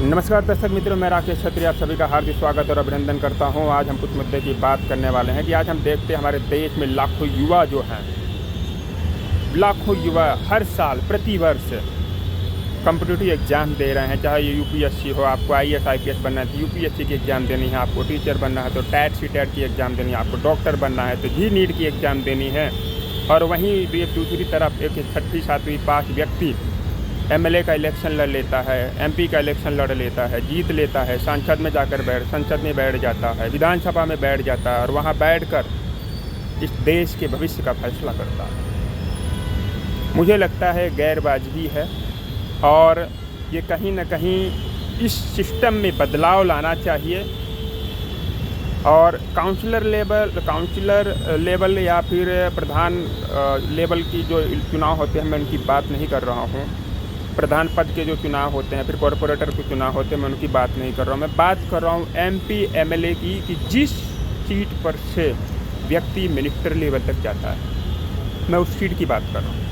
नमस्कार दर्शक मित्रों, मैं राकेश छत्री आप सभी का हार्दिक स्वागत और अभिनंदन करता हूं। आज हम कुछ मुद्दे की बात करने वाले हैं कि आज हम देखते हैं हमारे देश में लाखों युवा जो हैं, लाखों युवा हर साल प्रतिवर्ष कॉम्पिटिटिव एग्ज़ाम दे रहे हैं। चाहे ये यूपीएससी हो, आपको आईएएस आईपीएस बनना है तो यूपीएससी की एग्ज़ाम देनी है, आपको टीचर बनना है तो टैट सीटेट की एग्ज़ाम देनी है, आपको डॉक्टर बनना है तो जी नीट की एग्ज़ाम देनी है। और वहीं एक दूसरी तरफ एक 6वीं 7वीं पास व्यक्ति एमएलए का इलेक्शन लड़ लेता है, एमपी का इलेक्शन लड़ लेता है, जीत लेता है, संसद में बैठ जाता है, विधानसभा में बैठ जाता है और वहाँ बैठकर इस देश के भविष्य का फैसला करता है। मुझे लगता है गैरवाजिबी है और ये कहीं ना कहीं इस सिस्टम में बदलाव लाना चाहिए। और काउंसलर लेवल या फिर प्रधान लेवल की जो चुनाव होते हैं, मैं उनकी बात नहीं कर रहा हूँ। प्रधान पद के जो चुनाव होते हैं, फिर कॉरपोरेटर के चुनाव होते हैं, मैं उनकी बात नहीं कर रहा हूँ। मैं बात कर रहा हूँ एमपी एमएलए की, कि जिस सीट पर से व्यक्ति मिनिस्टर लेवल तक जाता है, मैं उस सीट की बात कर रहा हूँ।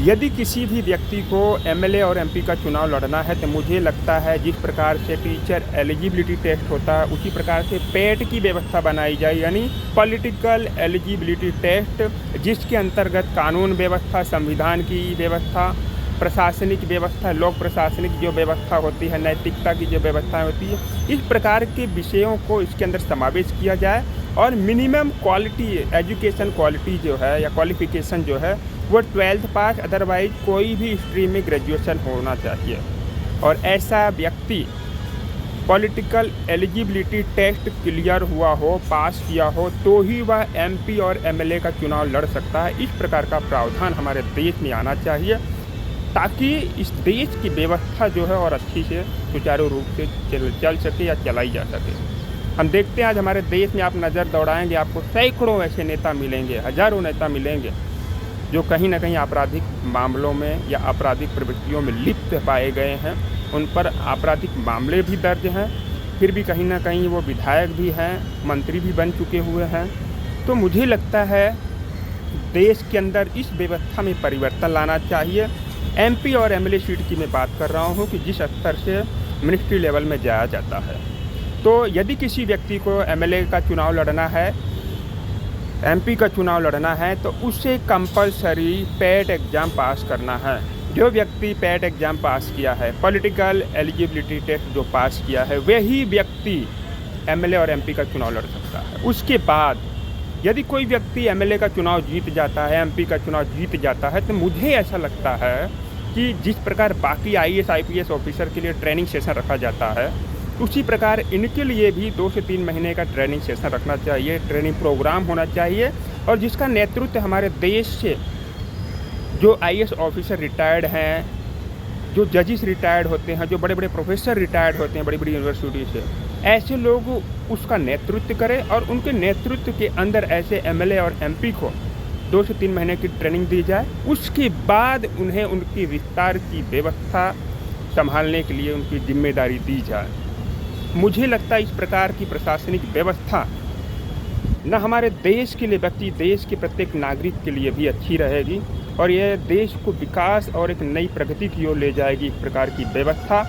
यदि किसी भी व्यक्ति को एमएलए और एमपी का चुनाव लड़ना है तो मुझे लगता है जिस प्रकार से टीचर एलिजिबिलिटी टेस्ट होता है, उसी प्रकार से पेट की व्यवस्था बनाई जाए, यानी पॉलिटिकल एलिजिबिलिटी टेस्ट, जिसके अंतर्गत कानून व्यवस्था, संविधान की व्यवस्था, प्रशासनिक व्यवस्था, लोक प्रशासनिक जो व्यवस्था होती है, नैतिकता की जो व्यवस्था होती है, इस प्रकार के विषयों को इसके अंदर समावेश किया जाए। और मिनिमम क्वालिटी एजुकेशन क्वालिटी जो है या क्वालिफिकेशन जो है वो 12th पास, अदरवाइज कोई भी स्ट्रीम में ग्रेजुएशन होना चाहिए। और ऐसा व्यक्ति पॉलिटिकल एलिजिबिलिटी टेस्ट क्लियर हुआ हो, पास किया हो, तो ही वह एमपी और एमएलए का चुनाव लड़ सकता है। इस प्रकार का प्रावधान हमारे देश में आना चाहिए ताकि इस देश की व्यवस्था जो है और अच्छी से सुचारू रूप से चल सके या चलाई जा सके। हम देखते हैं आज हमारे देश में, आप नज़र दौड़ाएंगे, आपको सैकड़ों ऐसे नेता मिलेंगे, हज़ारों नेता मिलेंगे जो कहीं ना कहीं आपराधिक मामलों में या आपराधिक प्रवृत्तियों में लिप्त पाए गए हैं। उन पर आपराधिक मामले भी दर्ज हैं, फिर भी कहीं ना कहीं वो विधायक भी हैं, मंत्री भी बन चुके हुए हैं। तो मुझे लगता है देश के अंदर इस व्यवस्था में परिवर्तन लाना चाहिए। एमपी और एमएलए सीट की मैं बात कर रहा हूँ कि जिस स्तर से मिनिस्ट्री लेवल में जाया जाता है। तो यदि किसी व्यक्ति को एमएलए का चुनाव लड़ना है, एमपी का चुनाव लड़ना है, तो उसे कंपलसरी पेट एग्ज़ाम पास करना है। जो व्यक्ति पेट एग्ज़ाम पास किया है, पॉलिटिकल एलिजिबिलिटी टेस्ट जो पास किया है, वही व्यक्ति एमएलए और एमपी का चुनाव लड़ सकता है। उसके बाद यदि कोई व्यक्ति एमएलए का चुनाव जीत जाता है, एमपी का चुनाव जीत जाता है, तो मुझे ऐसा लगता है कि जिस प्रकार बाकी आईएएस आईपीएस ऑफिसर के लिए ट्रेनिंग सेशन रखा जाता है, उसी प्रकार इनके लिए भी 2 से 3 महीने का ट्रेनिंग सेशन रखना चाहिए, ट्रेनिंग प्रोग्राम होना चाहिए। और जिसका नेतृत्व हमारे देश से जो आईएएस ऑफिसर रिटायर्ड हैं, जो जजिस रिटायर्ड होते हैं, जो बड़े बड़े प्रोफेसर रिटायर्ड होते हैं बड़ी बड़ी यूनिवर्सिटी से, ऐसे लोग उसका नेतृत्व करें और उनके नेतृत्व के अंदर ऐसे एमएलए और एमपी को 2 से 3 महीने की ट्रेनिंग दी जाए। उसके बाद उन्हें उनकी विस्तार की व्यवस्था संभालने के लिए उनकी जिम्मेदारी दी जाए। मुझे लगता है इस प्रकार की प्रशासनिक व्यवस्था न हमारे देश के लिए बल्कि देश के प्रत्येक नागरिक के लिए भी अच्छी रहेगी और यह देश को विकास और एक नई प्रगति की ओर ले जाएगी। इस प्रकार की व्यवस्था